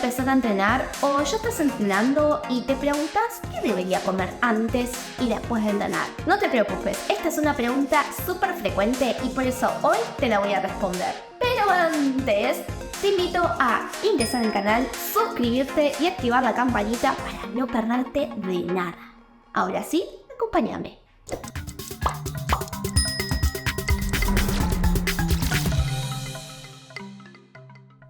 empezar a entrenar o ya estás entrenando y te preguntas qué debería comer antes y después de entrenar. No te preocupes, esta es una pregunta súper frecuente y por eso hoy te la voy a responder. Pero antes, te invito a ingresar al canal, suscribirte y activar la campanita para no perderte de nada. Ahora sí, acompáñame.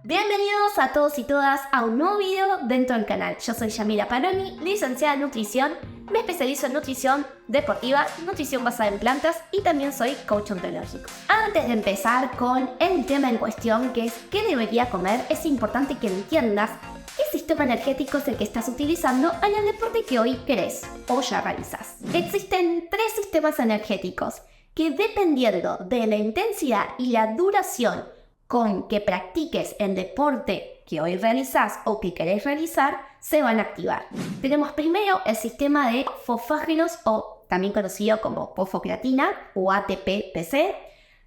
Bienvenidos a todos y todas a un nuevo video dentro del canal. Yo soy Yamila Paroni, licenciada en nutrición, me especializo en nutrición deportiva, nutrición basada en plantas y también soy coach ontológico. Antes de empezar con el tema en cuestión, que es qué debería comer, es importante que entiendas qué sistema energético es el que estás utilizando en el deporte que hoy querés o ya realizas. Existen 3 sistemas energéticos que, dependiendo de la intensidad y la duración con que practiques el deporte que hoy realizás o que querés realizar, se van a activar. Tenemos primero el sistema de fosfágenos, o también conocido como fosfocreatina o ATP-PC.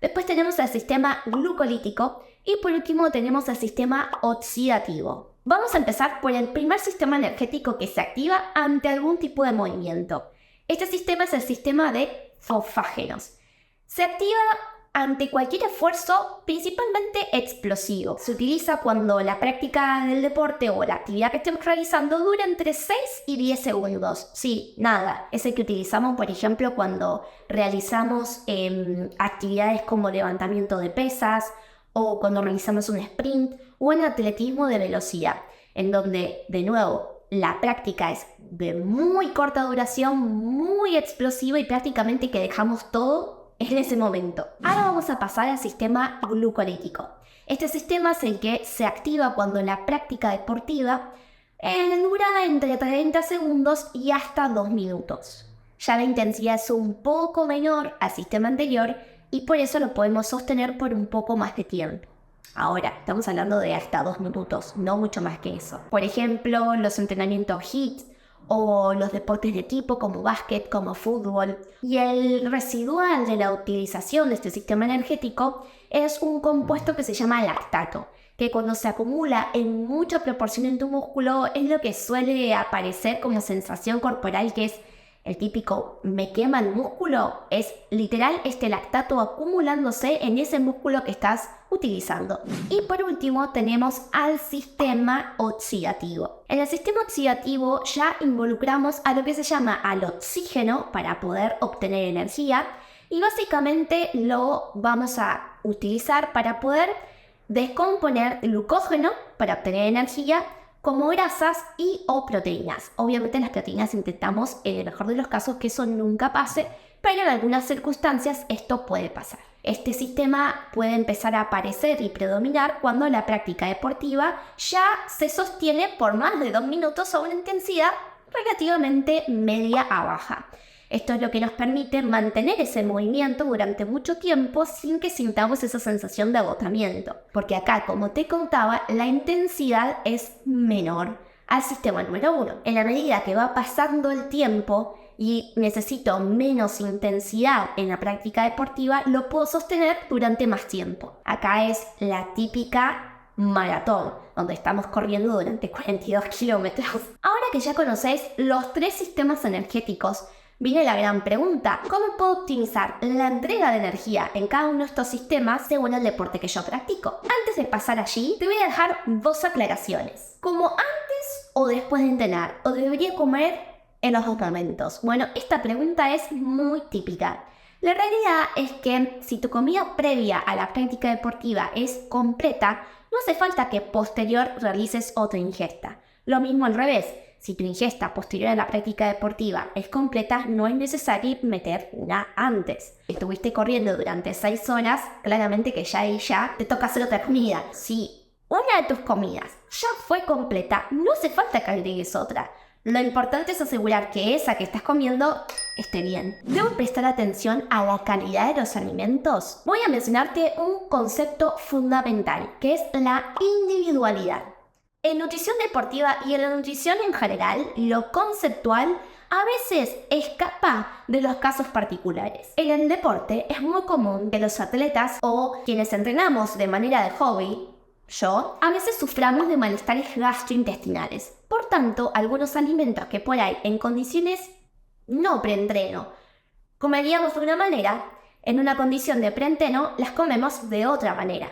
Después tenemos el sistema glucolítico y por último tenemos el sistema oxidativo. Vamos a empezar por el primer sistema energético que se activa ante algún tipo de movimiento. Este sistema es el sistema de fosfágenos. Se activa ante cualquier esfuerzo, principalmente explosivo. Se utiliza cuando la práctica del deporte o la actividad que estemos realizando dura entre 6 y 10 segundos. Sí, nada. Es el que utilizamos, por ejemplo, cuando realizamos actividades como levantamiento de pesas o cuando realizamos un sprint o en atletismo de velocidad, en donde, de nuevo, la práctica es de muy corta duración, muy explosiva y prácticamente que dejamos todo en ese momento. Ahora vamos a pasar al sistema glucolítico. Este sistema es el que se activa cuando la práctica deportiva dura entre 30 segundos y hasta 2 minutos. Ya la intensidad es un poco menor al sistema anterior y por eso lo podemos sostener por un poco más de tiempo. Ahora, estamos hablando de hasta 2 minutos, no mucho más que eso. Por ejemplo, los entrenamientos HIIT o los deportes de equipo como básquet, como fútbol. Y el residual de la utilización de este sistema energético es un compuesto que se llama lactato, que cuando se acumula en mucha proporción en tu músculo es lo que suele aparecer como sensación corporal, que es el típico me quema el músculo. Es literal este lactato acumulándose en ese músculo que estás utilizando. Y por último tenemos al sistema oxidativo. En el sistema oxidativo ya involucramos a lo que se llama al oxígeno para poder obtener energía y básicamente lo vamos a utilizar para poder descomponer glucógeno para obtener energía como grasas y o proteínas. Obviamente las proteínas intentamos, en el mejor de los casos, que eso nunca pase, pero en algunas circunstancias esto puede pasar. Este sistema puede empezar a aparecer y predominar cuando la práctica deportiva ya se sostiene por más de 2 minutos a una intensidad relativamente media a baja. Esto es lo que nos permite mantener ese movimiento durante mucho tiempo sin que sintamos esa sensación de agotamiento. Porque acá, como te contaba, la intensidad es menor al sistema número 1. En la medida que va pasando el tiempo y necesito menos intensidad en la práctica deportiva, lo puedo sostener durante más tiempo. Acá es la típica maratón, donde estamos corriendo durante 42 kilómetros. Ahora que ya conocéis los 3 sistemas energéticos, viene la gran pregunta: ¿cómo puedo optimizar la entrega de energía en cada uno de estos sistemas según el deporte que yo practico? Antes de pasar allí, te voy a dejar 2 aclaraciones. ¿Como antes o después de entrenar? ¿O debería comer en los 2 momentos? Bueno, esta pregunta es muy típica. La realidad es que si tu comida previa a la práctica deportiva es completa, no hace falta que posterior realices otra ingesta. Lo mismo al revés. Si tu ingesta posterior a la práctica deportiva es completa, no es necesario meter una antes. Si estuviste corriendo durante 6 horas, claramente que ya te toca hacer otra comida. Si una de tus comidas ya fue completa, no hace falta que agregues otra. Lo importante es asegurar que esa que estás comiendo esté bien. Debo prestar atención a la calidad de los alimentos. Voy a mencionarte un concepto fundamental, que es la individualidad. En nutrición deportiva y en la nutrición en general, lo conceptual a veces escapa de los casos particulares. En el deporte es muy común que los atletas o quienes entrenamos de manera de hobby, yo, a veces suframos de malestares gastrointestinales. Por tanto, algunos alimentos que por ahí en condiciones no preentreno comeríamos de una manera, en una condición de preentreno las comemos de otra manera.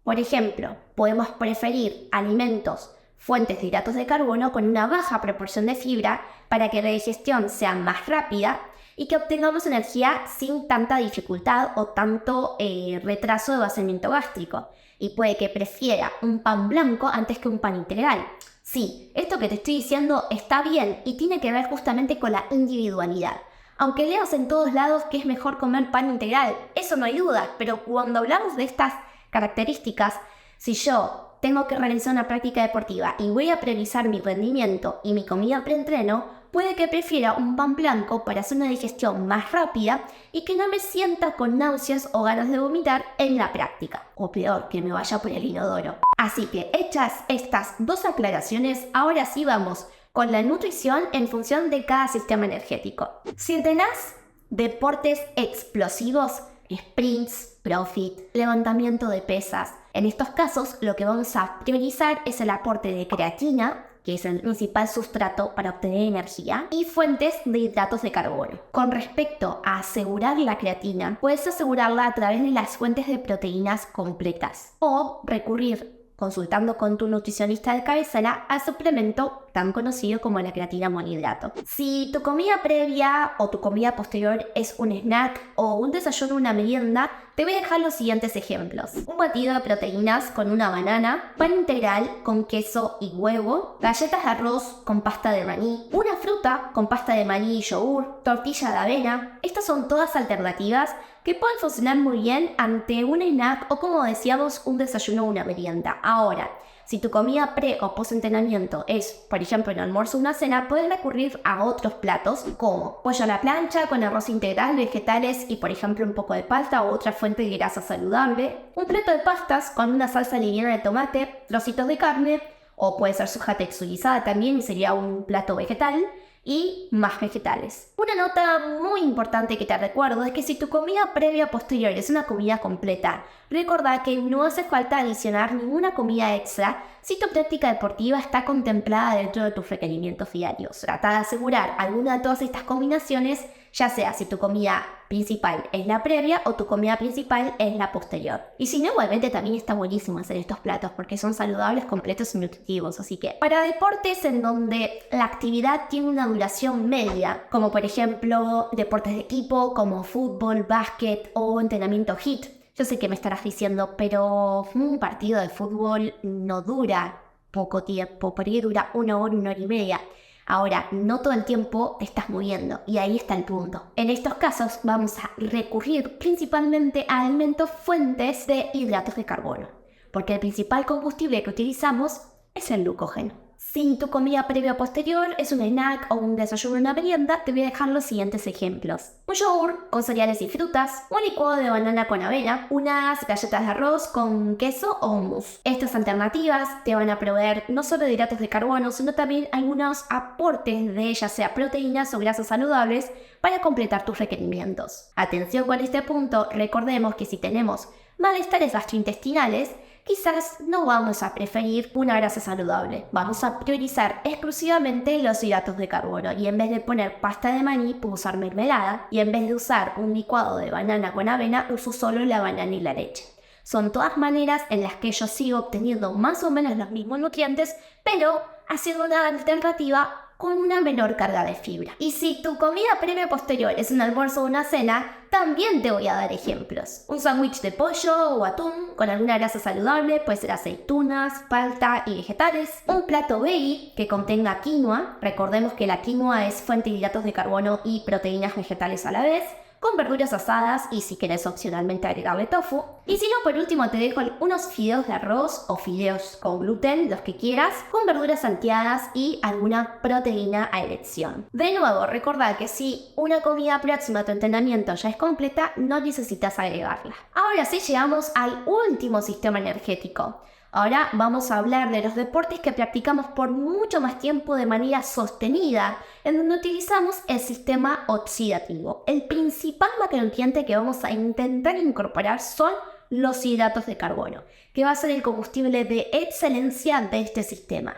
Por ejemplo, podemos preferir alimentos fuentes de hidratos de carbono con una baja proporción de fibra para que la digestión sea más rápida y que obtengamos energía sin tanta dificultad o tanto retraso de vaciamiento gástrico. Y puede que prefiera un pan blanco antes que un pan integral. Sí, esto que te estoy diciendo está bien y tiene que ver justamente con la individualidad. Aunque leas en todos lados que es mejor comer pan integral, eso no hay duda, pero cuando hablamos de estas características, si yo tengo que realizar una práctica deportiva y voy a priorizar mi rendimiento y mi comida preentreno, puede que prefiera un pan blanco para hacer una digestión más rápida y que no me sienta con náuseas o ganas de vomitar en la práctica. O peor, que me vaya por el inodoro. Así que hechas estas dos aclaraciones, ahora sí vamos con la nutrición en función de cada sistema energético. Si entrenás deportes explosivos, sprints, CrossFit, levantamiento de pesas, en estos casos lo que vamos a priorizar es el aporte de creatina, que es el principal sustrato para obtener energía, y fuentes de hidratos de carbono. Con respecto a asegurar la creatina, puedes asegurarla a través de las fuentes de proteínas completas o recurrir, consultando con tu nutricionista de cabecera, al suplemento tan conocido como la creatina monohidrato. Si tu comida previa o tu comida posterior es un snack o un desayuno o una merienda, te voy a dejar los siguientes ejemplos. Un batido de proteínas con una banana, pan integral con queso y huevo, galletas de arroz con pasta de maní, una fruta con pasta de maní y yogur, tortilla de avena. Estas son todas alternativas que pueden funcionar muy bien ante un snack o, como decíamos, un desayuno o una merienda. Ahora, si tu comida pre o post entrenamiento es, por ejemplo, un almuerzo o una cena, puedes recurrir a otros platos como pollo a la plancha con arroz integral, vegetales y, por ejemplo, un poco de palta o otra fuente de grasa saludable, un plato de pastas con una salsa liviana de tomate, trocitos de carne, o puede ser soja texturizada también y sería un plato vegetal, y más vegetales. Una nota muy importante que te recuerdo es que si tu comida previa o posterior es una comida completa, recordá que no hace falta adicionar ninguna comida extra si tu práctica deportiva está contemplada dentro de tus requerimientos diarios. Trata de asegurar alguna de todas estas combinaciones, ya sea si tu comida principal es la previa o tu comida principal es la posterior. Y si no, igualmente también está buenísimo hacer estos platos porque son saludables, completos y nutritivos. Así que para deportes en donde la actividad tiene una duración media, como por ejemplo deportes de equipo como fútbol, básquet o entrenamiento HIIT, yo sé que me estarás diciendo, pero un partido de fútbol no dura poco tiempo, por ahí dura 1 hora, 1 hora y media. Ahora, no todo el tiempo te estás moviendo y ahí está el punto. En estos casos vamos a recurrir principalmente a alimentos fuentes de hidratos de carbono, porque el principal combustible que utilizamos es el glucógeno. Si tu comida previa o posterior es un snack o un desayuno o una merienda, te voy a dejar los siguientes ejemplos. Un yogur con cereales y frutas, un licuado de banana con avena, unas galletas de arroz con queso o hummus. Estas alternativas te van a proveer no solo de hidratos de carbono, sino también algunos aportes de ya sea proteínas o grasas saludables para completar tus requerimientos. Atención con este punto, recordemos que si tenemos malestares gastrointestinales, quizás no vamos a preferir una grasa saludable. Vamos a priorizar exclusivamente los hidratos de carbono y en vez de poner pasta de maní, puedo usar mermelada y en vez de usar un licuado de banana con avena, uso solo la banana y la leche. Son todas maneras en las que yo sigo obteniendo más o menos los mismos nutrientes, pero haciendo una alternativa con una menor carga de fibra. Y si tu comida previa o posterior es un almuerzo o una cena, también te voy a dar ejemplos. Un sándwich de pollo o atún con alguna grasa saludable, puede ser aceitunas, palta y vegetales. Un plato veggie que contenga quinoa, recordemos que la quinoa es fuente de hidratos de carbono y proteínas vegetales a la vez, con verduras asadas y si querés opcionalmente agregarle tofu. Y si no, por último te dejo unos fideos de arroz o fideos con gluten, los que quieras, con verduras salteadas y alguna proteína a elección. De nuevo, recordad que si una comida próxima a tu entrenamiento ya es completa, no necesitas agregarla. Ahora sí llegamos al último sistema energético. Ahora vamos a hablar de los deportes que practicamos por mucho más tiempo de manera sostenida, en donde utilizamos el sistema oxidativo. El principal macronutriente que vamos a intentar incorporar son los hidratos de carbono, que va a ser el combustible de excelencia de este sistema.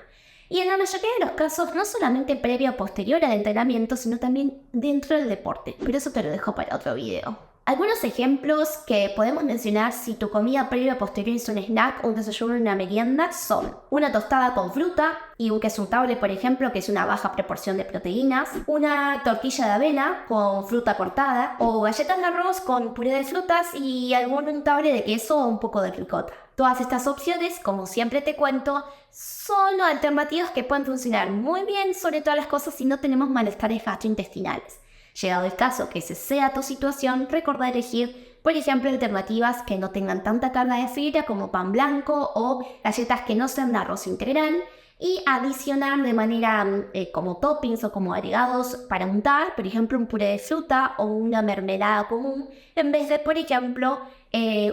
Y en la mayoría de los casos, no solamente previo o posterior al entrenamiento, sino también dentro del deporte. Pero eso te lo dejo para otro video. Algunos ejemplos que podemos mencionar si tu comida previa o posterior es un snack, un desayuno o una merienda son una tostada con fruta y un queso untable, por ejemplo, que es una baja proporción de proteínas, una tortilla de avena con fruta cortada o galletas de arroz con puré de frutas y algún untable de queso o un poco de ricota. Todas estas opciones, como siempre te cuento, son alternativas que pueden funcionar muy bien, sobre todas las cosas si no tenemos malestares gastrointestinales. Llegado el caso que ese sea tu situación, recordá elegir, por ejemplo, alternativas que no tengan tanta carga de fibra como pan blanco o galletas que no sean de arroz integral y adicionar de manera como toppings o como agregados para untar, por ejemplo, un puré de fruta o una mermelada común, en vez de, por ejemplo,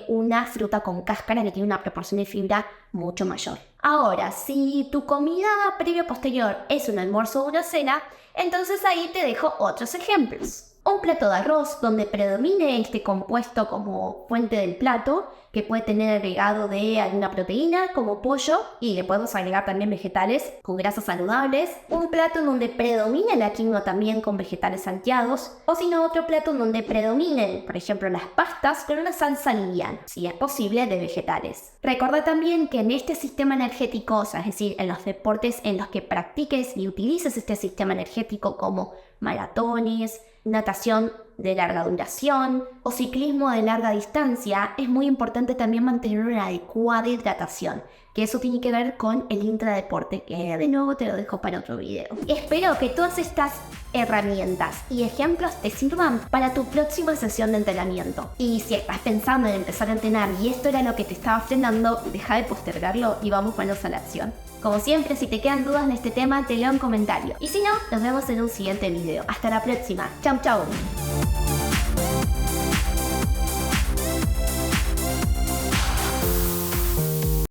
una fruta con cáscara que tiene una proporción de fibra mucho mayor. Ahora, si tu comida previa o posterior es un almuerzo o una cena, entonces ahí te dejo otros ejemplos. Un plato de arroz donde predomine este compuesto como fuente del plato, que puede tener agregado de alguna proteína como pollo y le podemos agregar también vegetales con grasas saludables. Un plato en donde predomine la quinoa también con vegetales salteados. O si no, otro plato en donde predominen, por ejemplo, las pastas con una salsa liviana, si es posible, de vegetales. Recuerda también que en este sistema energético, o sea, es decir, en los deportes en los que practiques y utilices este sistema energético como maratones, natación de larga duración o ciclismo de larga distancia, es muy importante también mantener una adecuada hidratación, que eso tiene que ver con el intradeporte, que de nuevo te lo dejo para otro video. Espero que todas estas herramientas y ejemplos te sirvan para tu próxima sesión de entrenamiento. Y si estás pensando en empezar a entrenar y esto era lo que te estaba frenando, deja de postergarlo y vamos manos a la acción. Como siempre, si te quedan dudas en este tema, te leo en comentario. Y si no, nos vemos en un siguiente video. Hasta la próxima. Chau, chau.